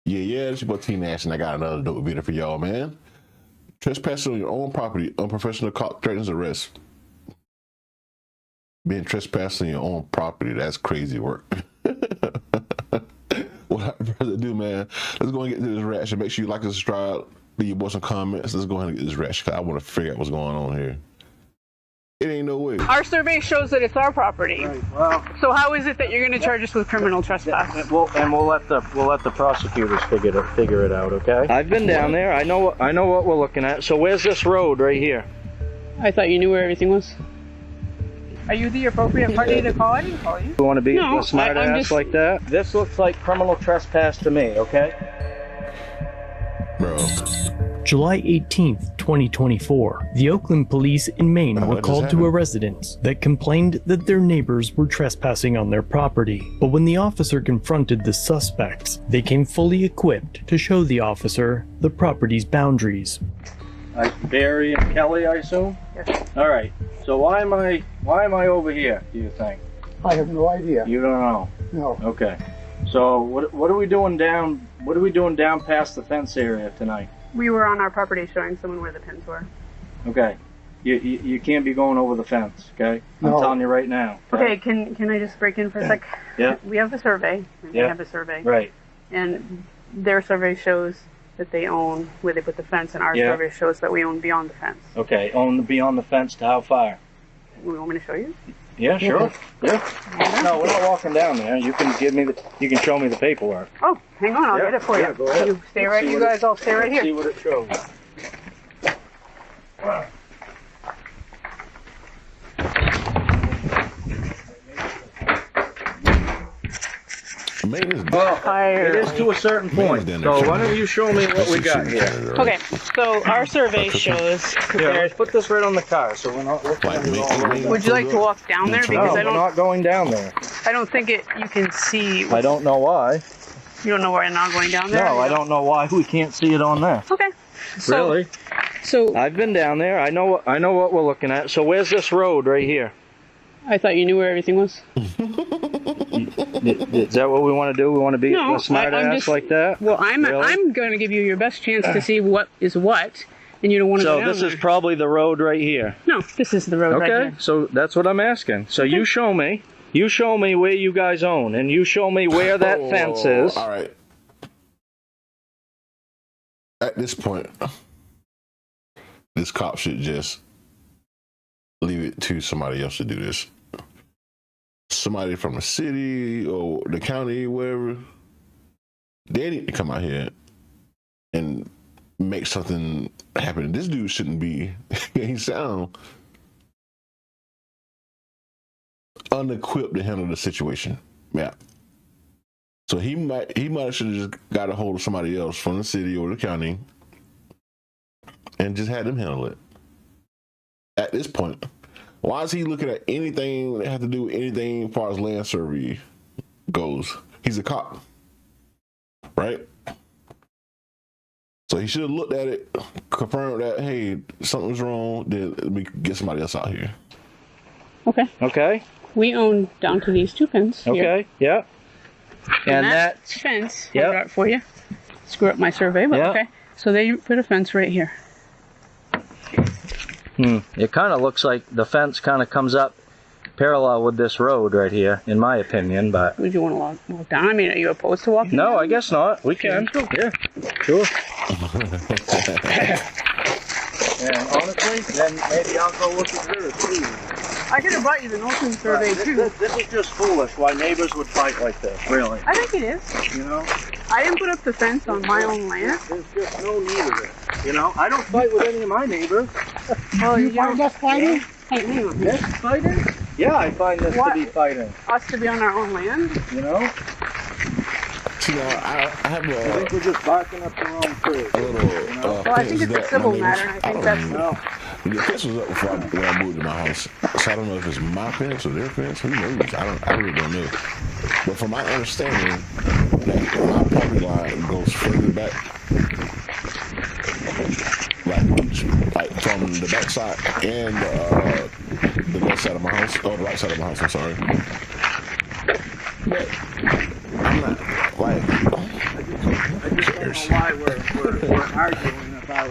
Yeah, it's your boy T Nash, and I got another dope video for y'all, man. Trespassing on your own property, unprofessional cop threatens arrest. Being trespassing on your own property, that's crazy work. What I'd rather do, man, let's go and get to this reaction. Make sure you like and subscribe, leave your boy some comments. Let's go ahead and get this reaction, because I want to figure out what's going on here. It ain't no way. Our survey shows that it's our property. Right, well, So how is it that you're going to charge us with criminal trespass? we'll let the prosecutors figure it out, okay? I've been down there. I know what we're looking at. So where's this road right here? I thought you knew where everything was. Are you the appropriate party to call? I didn't call you. You want to be No, a smart I'm ass just... like that? This looks like criminal trespass to me, okay? Bro. July 18th, 2024, the Oakland police in Maine were called to a residence that complained that their neighbors were trespassing on their property. But when the officer confronted the suspects, they came fully equipped to show the officer the property's boundaries. Barry and Kelly, I assume? Yes. All right. So why am I over here, do you think? I have no idea. You don't know? No. Okay. So what are we doing down past the fence area tonight? We were on our property showing someone where the pins were. Okay. You can't be going over the fence, okay? No. I'm telling you right now. Okay, can I just break in for a sec? Yeah. We have a survey. We Yeah. have a survey. Right. And their survey shows that they own where they put the fence, and our Yeah. survey shows that we own beyond the fence. Okay. Beyond the fence to how far? You want me to show you? Yeah, sure. Yeah. No, we're not walking down there. You can show me the paperwork. Oh, hang on, I'll Yeah, get it for yeah, you. go ahead. You stay right, you guys all stay right See here. what it shows. It is to a certain point. So why don't you show me what we got here? Okay, so our survey shows that Yeah, there's... let's put this right on the car so we're not looking at it all right. Would you like to walk down there? No, Because we're not going down there. I don't think you can see... I don't know why. You don't know why I'm not going down there? No, I don't know why we can't see it on there. Okay. So, Really? So, I've been down there. I know what we're looking at. So where's this road right here? I thought you knew where everything was. Is that what we want to do? We want to be No, a smart I'm ass just- like that? Well, I'm Really? going to give you your best chance to see what is what, and you don't want to go So down this there. is probably the road right here. No, this is the road right Okay, here. so that's what I'm asking. So you show me where you guys own, and you show me where that fence is. All right. At this point, this cop should just leave it to somebody else to do this. Somebody from the city or the county, wherever. They need to come out here and make something happen. This dude shouldn't be. He sound unequipped to handle the situation. Yeah. So he might should have just got a hold of somebody else from the city or the county and just had them handle it. At this point, why is he looking at anything that has to do with anything as far as land survey goes? He's a cop, right? So he should have looked at it, confirmed that, hey, something's wrong, then let me get somebody else out here. Okay. Okay. We own down to these two pins here. Okay. Yeah. And that fence, Yep. I'll draw it for you. Screw up my survey, but Yep. okay. So they put a fence right here. It kind of looks like the fence kind of comes up parallel with this road right here, in my opinion. But Would you want to walk down? I mean, are you opposed to walking no, down? I guess not. We can. Yeah. Sure. And honestly, then maybe I'll go look at yours too. I could have brought you the Norton survey too. This is just foolish. Why neighbors would fight like this? Really? I think it is. You know? I didn't put up the fence on my own land. There's just no need of it. You know? I don't fight with any of my neighbors. Oh, You find us fighting? Hey, hang on. This fighting? Yeah, I find this What? to be fighting. Us to be on our own land? You know? See, I have I think we're just barking up the wrong tree. a little. Well, I think it's a civil matter. I think that's... No. The fence was up before when I moved to my house, so I don't know if it's my fence or their fence. Who knows? I really don't know. But from my understanding, that my property line goes further back, like from the back side and the left side of my house, or the right side of my house. I'm sorry. But I'm not like. years. Why we're arguing about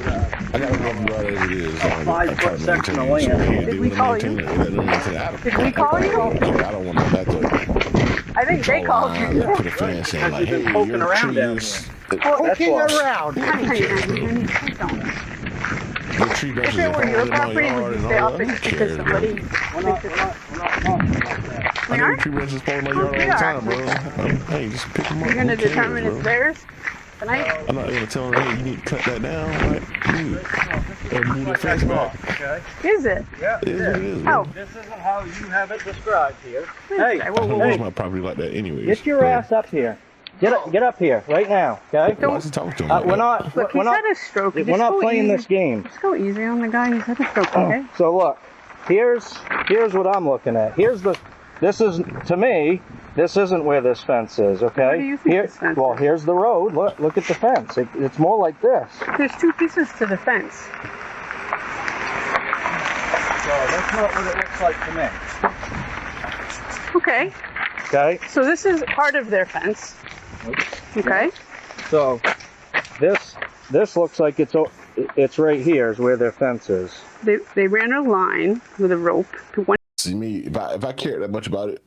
I gotta love you right as it is. a 5-foot section of land. Did we call you? Did we call you? I don't want to back up. I think they called you. Put a fence in like, You've been hey, poking your around down trees. That's Poking why. around. Honey, please don't. Your tree branches If it are were your falling in my property, yard would you and stay all off that. it Who just because cares, bro? somebody... We're not talking about that. We I know aren't? tree branches fall in my yard all we the are. time, bro. Hey, just pick them up. You're going to Who cares, determine bro? it's theirs tonight? I'm not gonna tell them, hey, you need to cut that down. Like, dude, move the fence back. Okay? Is it? Yeah, It is what it is, Oh. bro. This isn't how you have it described here. Wait Hey, a I second. don't hey, use my property like that anyways. get your ass up here. Get up here right now, okay? Why is he talking to him? We're like not. Look, we're he's not. had a stroke. We're Just not go playing easy. this game. Just go easy on the guy. He's had a stroke, okay? So look, here's what I'm looking at. This is, to me, this isn't where this fence is, okay? Where do you think this fence is? Here's the road. Look at the fence. It's more like this. There's two pieces to the fence. So that's not what it looks like to me. Okay. Okay? So this is part of their fence. Okay. So this looks like it's right here is where their fence is. They ran a line with a rope to one. See me, if I cared that much about it,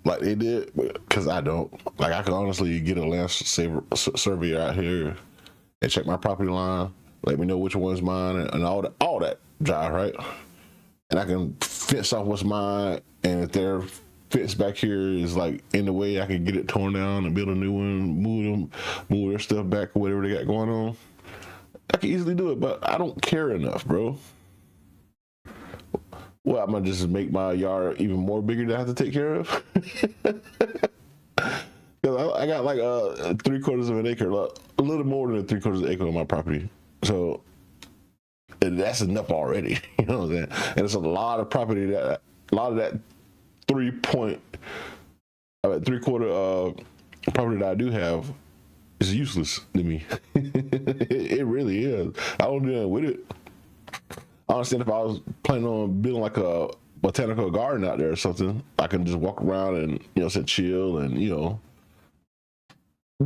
like they did, because I don't. Like I could honestly get a land surveyor out here and check my property line, let me know which one's mine and all that jive, right? And I can fence off what's mine, and if their fence back here is like in the way, I can get it torn down and build a new one, move their stuff back or whatever they got going on. I can easily do it, but I don't care enough, bro. Well, I'm gonna just make my yard even more bigger to have to take care of. Cause I got like 3/4 of an acre, like, a little more than 3/4 of an acre on my property. So that's enough already. You know what I'm saying? And it's a lot of property a lot of that 3/4 property that I do have is useless to me. It really is. I don't do nothing with it. I understand if I was planning on building like a botanical garden out there or something, I can just walk around and, say chill and,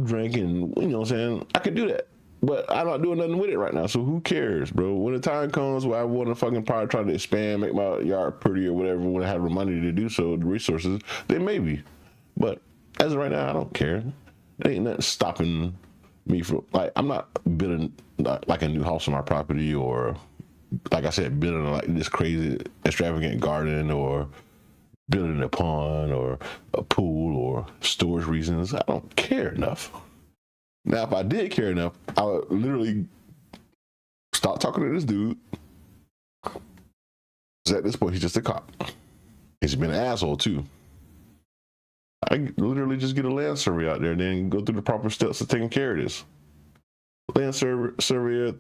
drink and, what I'm saying? I could do that. But I'm not doing nothing with it right now, so who cares, bro? When the time comes where I want to fucking probably try to expand, make my yard pretty or whatever, when I have the money to do so, the resources, then maybe. But as of right now, I don't care. There ain't nothing stopping me from, like, I'm not building like a new house on my property or, like I said, building like this crazy extravagant garden or building a pond or a pool or storage reasons. I don't care enough. Now, if I did care enough, I would literally stop talking to this dude. Because at this point, he's just a cop. He's been an asshole, too. I literally just get a land survey out there and then go through the proper steps of taking care of this. Land surveyor,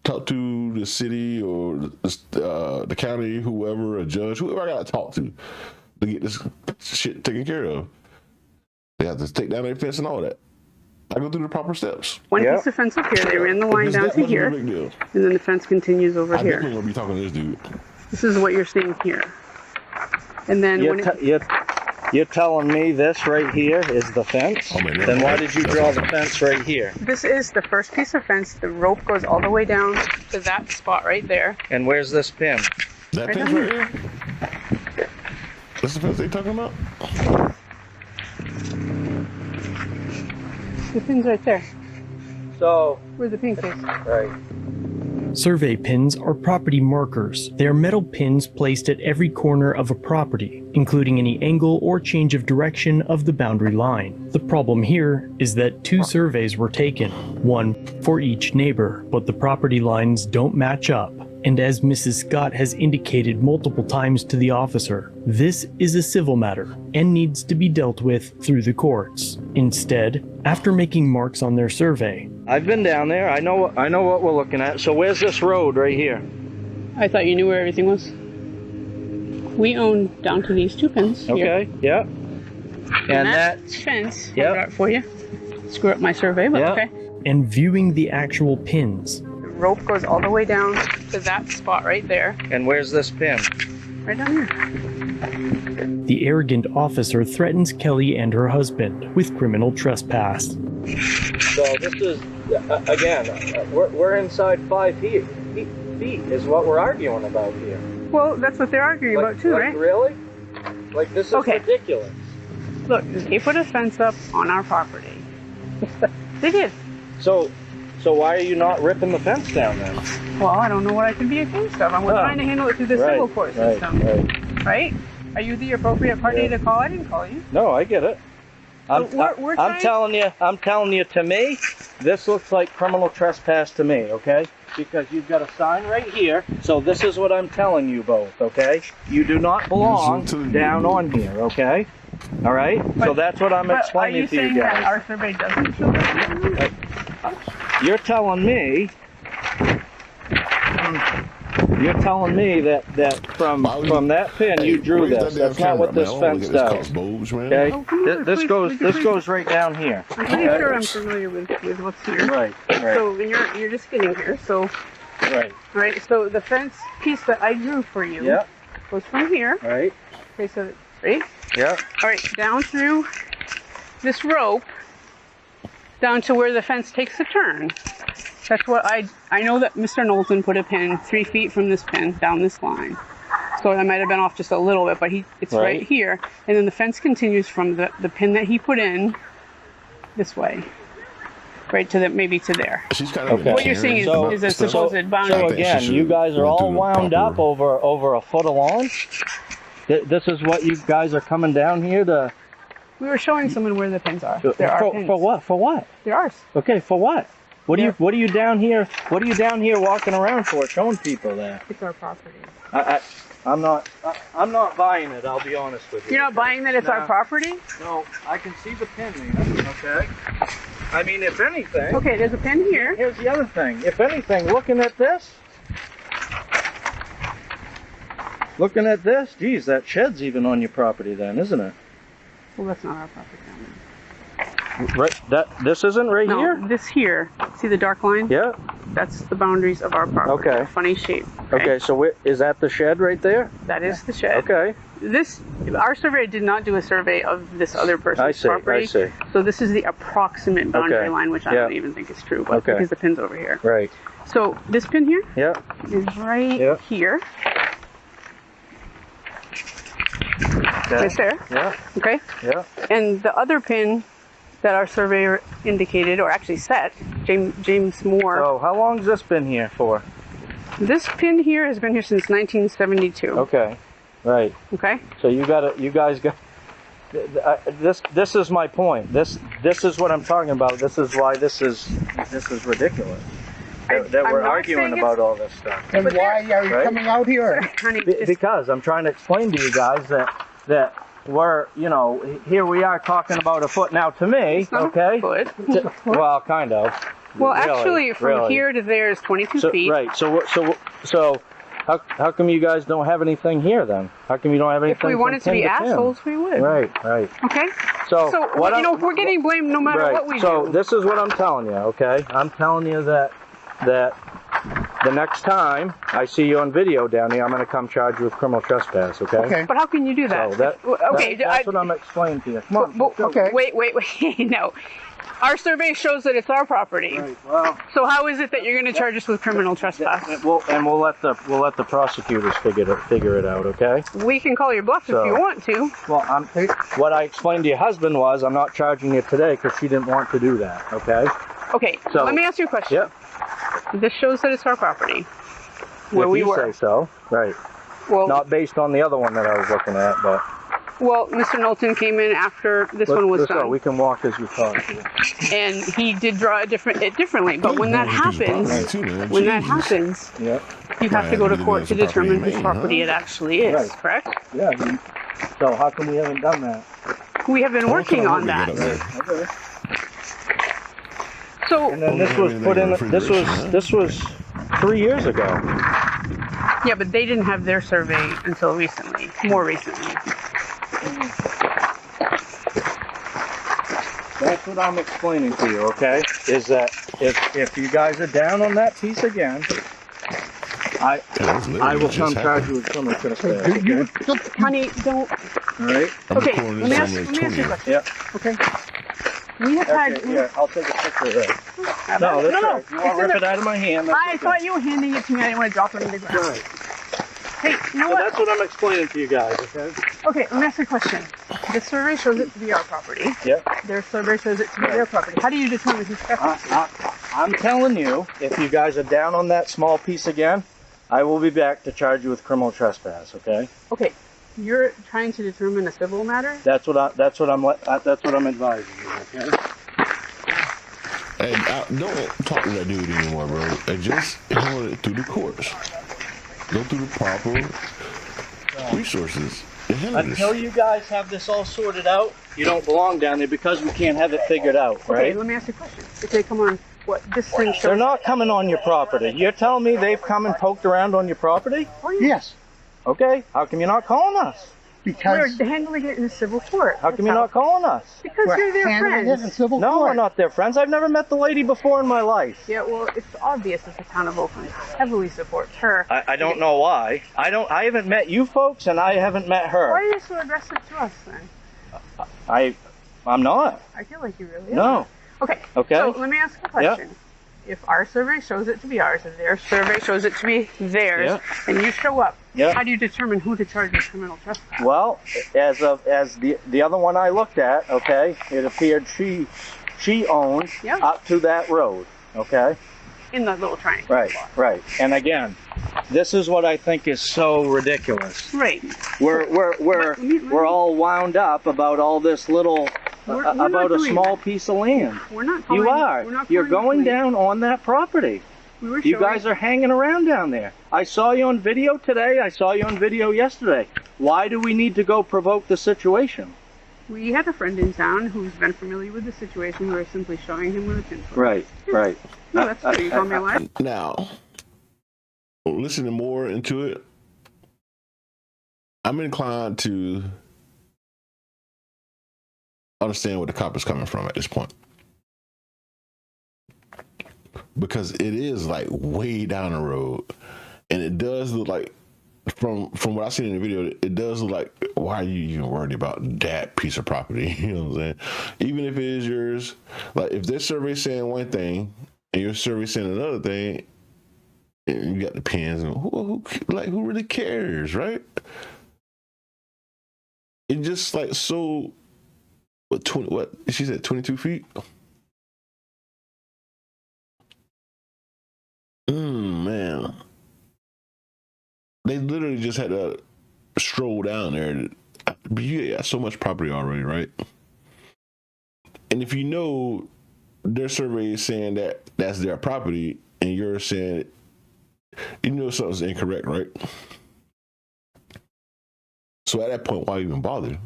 talk to the city or the county, whoever, a judge, whoever I got to talk to get this shit taken care of. They have to take down their fence and all that. I go through the proper steps. One piece of fence up here. They ran the line down to here, and then the fence continues over I here. definitely won't be talking to this dude. This is what you're seeing here. And then You're telling me this right here is the fence? Oh, man, then why did you draw the fence right here? this is the first piece of fence. The rope goes all the way down to that spot right there. And where's this pin? That Right fence down right here? That's the fence they talking about? The pin's right there. So, Where the pink is. right. Survey pins are property markers. They are metal pins placed at every corner of a property, including any angle or change of direction of the boundary line. The problem here is that 2 surveys were taken, one for each neighbor, but the property lines don't match up. And as Mrs. Scott has indicated multiple times to the officer, this is a civil matter and needs to be dealt with through the courts. Instead, after making marks on their survey, I've been down there. I know what we're looking at. So where's this road right here? I thought you knew where everything was. We own down to these 2 pins here. Okay, yeah. And that fence, Yep. I'll draw it for you. Screw up my survey, but Yep. okay. and viewing the actual pins, The rope goes all the way down to that spot right there. And where's this pin? Right down here. the arrogant officer threatens Kelly and her husband with criminal trespass. So Again, we're inside 5 feet is what we're arguing about here. Well, that's what they're arguing about too, right? Really? Like, this is ridiculous. Look, they put a fence up on our property. They did. So why are you not ripping the fence down then? Well, I don't know what I can be accused of. We're trying to handle it through the civil court system. Right? Are you the appropriate party to call? I didn't call you. No, I get it. I'm telling you, to me, this looks like criminal trespass to me, okay? Because you've got a sign right here, so this is what I'm telling you both, okay? You do not belong down on here, okay? All right? So that's what I'm explaining to you guys. Are you saying that our survey doesn't show that? You're telling me that from that pin you drew this. That's not what this fence does. Okay? This goes right down here. I'm pretty sure I'm familiar with what's here. Right. So you're just getting here. So right. So the fence piece that I drew for you goes from here. Right. Okay. So right. Yeah. All right. Down through this rope, down to where the fence takes a turn. That's what I know that Mr. Knowlton put a pin 3 feet from this pin down this line. So I might have been off just a little bit, but it's right here. And then the fence continues from the pin that he put in this way. Right to maybe to there. She's kind of what you're seeing is a supposed boundary. So again, you guys are all wound up over a foot of lawn? This is what you guys are coming down here to... We were showing someone where the pins are. There are pins. For what? For what? They're ours. Okay, for what? What are you down here walking around for, showing people that? It's our property. I'm not buying it, I'll be honest with you. You're not buying that it's our property? No, I can see the pin there, okay? I mean, if anything... Okay, there's a pin here. Here's the other thing. If anything, looking at this, geez, that shed's even on your property then, isn't it? Well, that's not our property. Right, this isn't right here? No, this here. See the dark line? Yeah. That's the boundaries of our property. Okay. Funny shape. Okay, so is that the shed right there? That is the shed. Okay. Our surveyor did not do a survey of this other person's property. I see. So this is the approximate boundary line, which I don't even think is true, but because the pin's over here. Right. So this pin here is right here. Okay. Right there. Yeah. Okay? Yeah. And the other pin that our surveyor indicated, or actually set, James Moore. So how long has this been here for? This pin here has been here since 1972. Okay. Right. Okay. So you guys got this is my point. This is what I'm talking about. This is why this is ridiculous. That we're arguing about all this stuff. And why are you coming out here? Honey, because I'm trying to explain to you guys that we're, here we are talking about a foot now to me, okay? Well, kind of. Well, actually, from here to there is 22 feet. Right. So how come you guys don't have anything here then? How come you don't have anything? If we wanted to be assholes, we would. Right. Okay. So if we're getting blamed no matter what we do. So this is what I'm telling you, okay? I'm telling you that the next time I see you on video down here, I'm going to come charge you with criminal trespass, okay? But how can you do that? So that's what I'm explaining to you. Come on. Okay. Wait. No. Our survey shows that it's our property. Right, well, so how is it that you're going to charge us with criminal trespass? We'll let the prosecutors figure it out, okay? We can call your bluff if you want to. Well, what I explained to your husband was I'm not charging you today because she didn't want to do that, okay? Okay. So let me ask you a question. Yep. This shows that it's our property. Where we were. If you say so, right. Well, not based on the other one that I was looking at, but... Well, Mr. Knowlton came in after this one was done. We can walk as you thought. And he did draw it differently. But when that happens, you have to go to court to determine whose property it actually is, correct? Yeah. So how come we haven't done that? We have been working on that. Okay. So, and then this was put in. This was 3 years ago. Yeah, but they didn't have their survey until recently, more recently. That's what I'm explaining to you, okay? Is that if you guys are down on that piece again, I will come charge you with criminal trespass. Honey, don't. All right. Okay. Let me ask you a question. Yeah. Okay. We have had. Yeah, I'll take a picture of that. No, that's no. right. You want to rip it out of my hand? I thought you were handing it to me. I didn't want to drop it on the ground. Right. Hey, you know So what? that's what I'm explaining to you guys, okay? Okay, let me ask you a question. The survey shows it to be our property. Yep. Their survey shows it to be their property. How do you determine who's trespassing? I'm telling you, if you guys are down on that small piece again, I will be back to charge you with criminal trespass, okay? Okay, you're trying to determine a civil matter? That's what I'm advising you, okay? And don't talk to that dude anymore, bro. And just handle it through the courts. Go through the proper resources. Until you guys have this all sorted out, you don't belong down there because we can't have it figured out, right? Okay, let me ask you a question. If they come on, what, this thing shows... They're not coming on your property. You're telling me they've come and poked around on your property? Yes, Okay, how come you're not calling us? because We're handling it in a civil court. How come you're not calling us? Because you're we're their handling it in friends. civil No, court. we're not their friends. I've never met the lady before in my life. Yeah, well, it's obvious that the town of Oakland heavily supports her. I don't know why. I haven't met you folks, and I haven't met her. Why are you so aggressive to us, then? I'm not. I feel like you really are. No. Okay. Okay. So let me ask a question. If our survey shows it to be ours, and their survey shows it to be theirs, and you show up, how do you determine who to charge with criminal trespass? Well, as the other one I looked at, okay, it appeared she owned up to that road, okay. In the little triangle. Right. And again, this is what I think is so ridiculous. Right. We're all wound up about all this little. We're about a small that. piece of land. We're not calling, You are. We're not You're going claim. down on that property. We were You guys are hanging around down there. I saw you on video today. I saw you on video yesterday. Why do we need to go provoke the situation? We had a friend in town who's been familiar with the situation. We were simply showing him with a tinfoil. Right. No, that's what you told me life. Now, listening more into it, I'm inclined to understand where the cop is coming from at this point, because it is like way down the road, and it does look like from what I seen in the video, it does look like, why are you even worried about that piece of property? You know what I'm saying? Even if it is yours, like if their survey saying one thing and your survey saying another thing, and you got the pins, and who really cares, right? It just like so. What she said, 22 feet? Man. They literally just had to stroll down there. But you got so much property already, right? And if you know their survey is saying that that's their property, and you're saying, you know something's incorrect, right? So at that point, why even bother?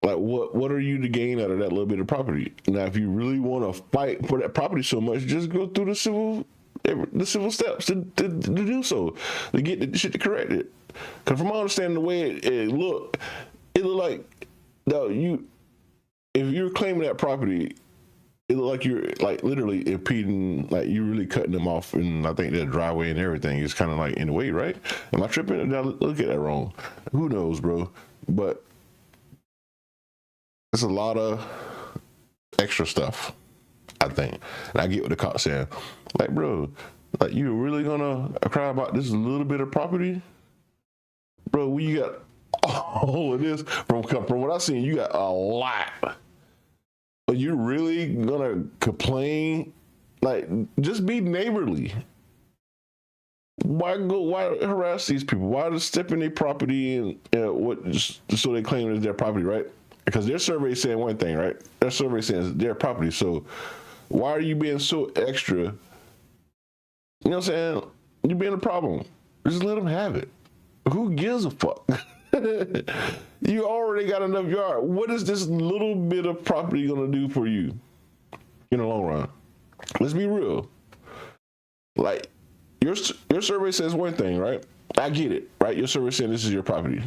Like, what are you to gain out of that little bit of property? Now, if you really want to fight for that property so much, just go through the civil steps to do so, to get the shit to correct it. Because from my understanding, the way it looked like, no, if you're claiming that property, it looked like you're like literally impeding, like you're really cutting them off, and I think that driveway and everything is kind of like in the way, right? Am I tripping? Did I look at that wrong? Who knows, bro? But it's a lot of extra stuff, I think. And I get what the cop's saying. Like, bro, like you really gonna cry about this little bit of property? Bro, we got all of this. From what I've seen, you got a lot. But you really gonna complain? Like, just be neighborly. Why harass these people? Why just step in their property and just so they claim it's their property, right? Because their survey is saying one thing, right? Their survey says their property. So why are you being so extra? You know what I'm saying? You're being a problem. Just let them have it. Who gives a fuck? You already got enough yard. What is this little bit of property going to do for you in the long run? Let's be real. Like, your survey says one thing, right? I get it, right? Your survey saying this is your property.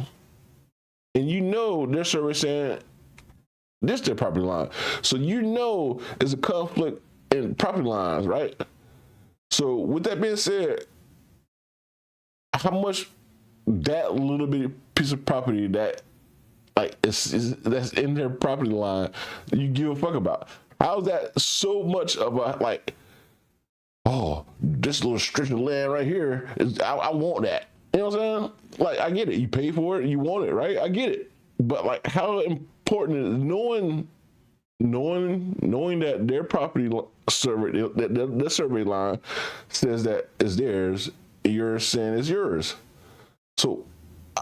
And you know their survey saying this is their property line. So you know there's a conflict in property lines, right? So with that being said, how much that little bitty piece of property that like that's in their property line you give a fuck about? How is that so much of a like oh, this little stretch of land right here, I want that. You know what I'm saying? Like, I get it. You pay for it, you want it, right? I get it. But like, how important is knowing that their property survey, the survey line says that it's theirs, you're saying it's yours. So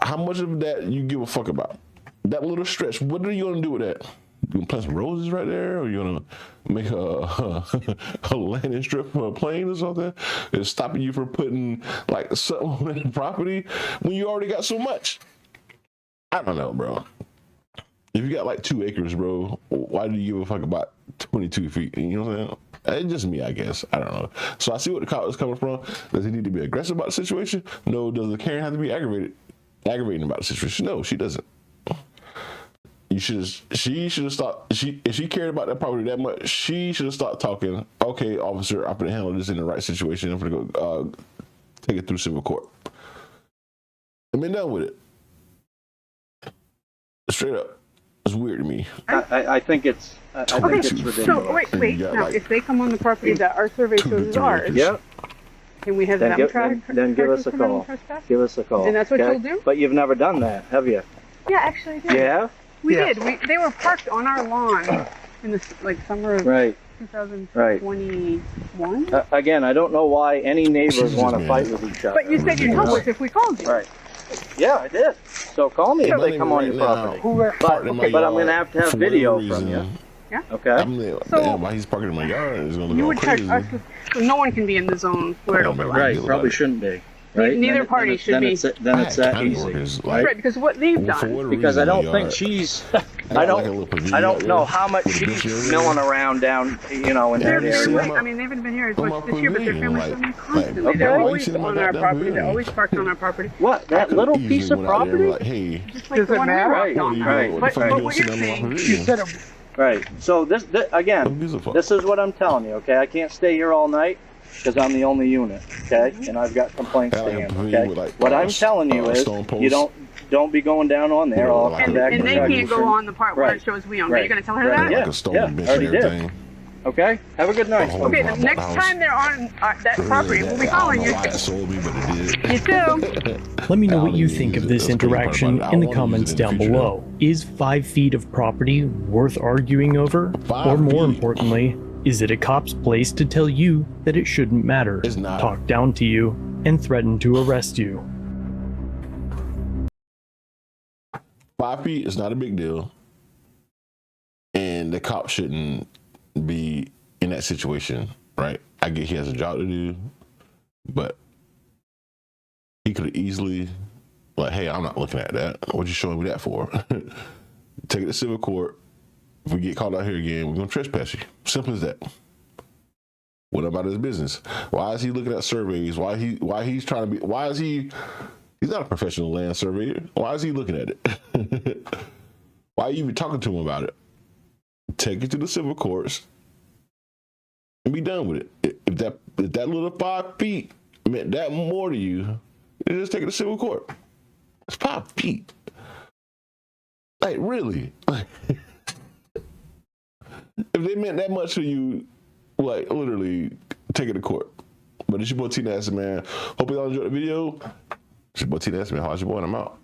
how much of that you give a fuck about? That little stretch, what are you gonna do with that? You gonna plant some roses right there, or you gonna make a landing strip for a plane or something? It's stopping you from putting like something on that property when you already got so much. I don't know, bro. If you got like 2 acres, bro, why do you give a fuck about 22 feet? You know what I'm saying? It's just me, I guess. I don't know. So I see what the cop is coming from. Does he need to be aggressive about the situation? No. Does the Karen have to be aggravating about the situation? No, she doesn't. She should have stopped. If she cared about that property that much, she should have stopped talking. Okay, officer, I'm gonna handle this in the right situation. I'm gonna go take it through civil court. I've been done with it. Straight up. It's weird to me. I think it's ridiculous. So wait. Now, if they come on the property that our survey shows is ours, can we have them then give us a call. Give us a call. And that's what you'll do? But you've never done that, have you? Yeah, actually I did. Yeah? We did. They were parked on our lawn in the summer of 2021. Again, I don't know why any neighbors want to fight with each other. But you said you'd help us if we called you. Right. Yeah, I did. So call me if they come on your property. But I'm going to have video from you. Yeah. Okay. Damn, why he's parking in my yard is going to You go would charge crazy. us. No one can be in the zone where it overlaps. Right. Probably shouldn't be. Right? Neither party should be. Then it's that easy. Right, because what they've done. Because I don't think she's. I don't know how much she's milling around down, in that area. I mean, they haven't been here as much this year, but their family's coming constantly. They're always on our property. They're always parked on our property. What? That little piece of property? Just like the one we walked on. Right. But what you're saying, right. So this again, this is what I'm telling you. Okay, I can't stay here all night because I'm the only unit. Okay, and I've got complaints to handle. Okay, what I'm telling you is you don't be going down on there. I'll come back. And they can't go on the part where it shows we own. Are you going to tell her that? Yeah, already did. Okay, have a good night. Okay, the next time they're on that property, we'll be calling you. You too. Let me know what you think of this interaction in the comments down below. Is 5 feet of property worth arguing over? Or more importantly, is it a cop's place to tell you that it shouldn't matter, talk down to you, and threaten to arrest you? 5 feet is not a big deal, and the cop shouldn't be in that situation, right? I get he has a job to do, but he could have easily, like, hey, I'm not looking at that. What you showing me that for? Take it to civil court. If we get caught out here again, we're gonna trespass you. Simple as that. What about his business? Why is he looking at surveys? Why he's trying to be? Why is he? He's not a professional land surveyor. Why is he looking at it? Why are you even talking to him about it? Take it to the civil courts and be done with it. If that little 5 feet meant that more to you, you just take it to civil court. It's 5 feet. Like, really? If they meant that much to you, like, literally, take it to court. But it's your boy T Nasty, man. Hope y'all enjoyed the video. It's your boy T Nasty, man. How's your boy? And I'm out.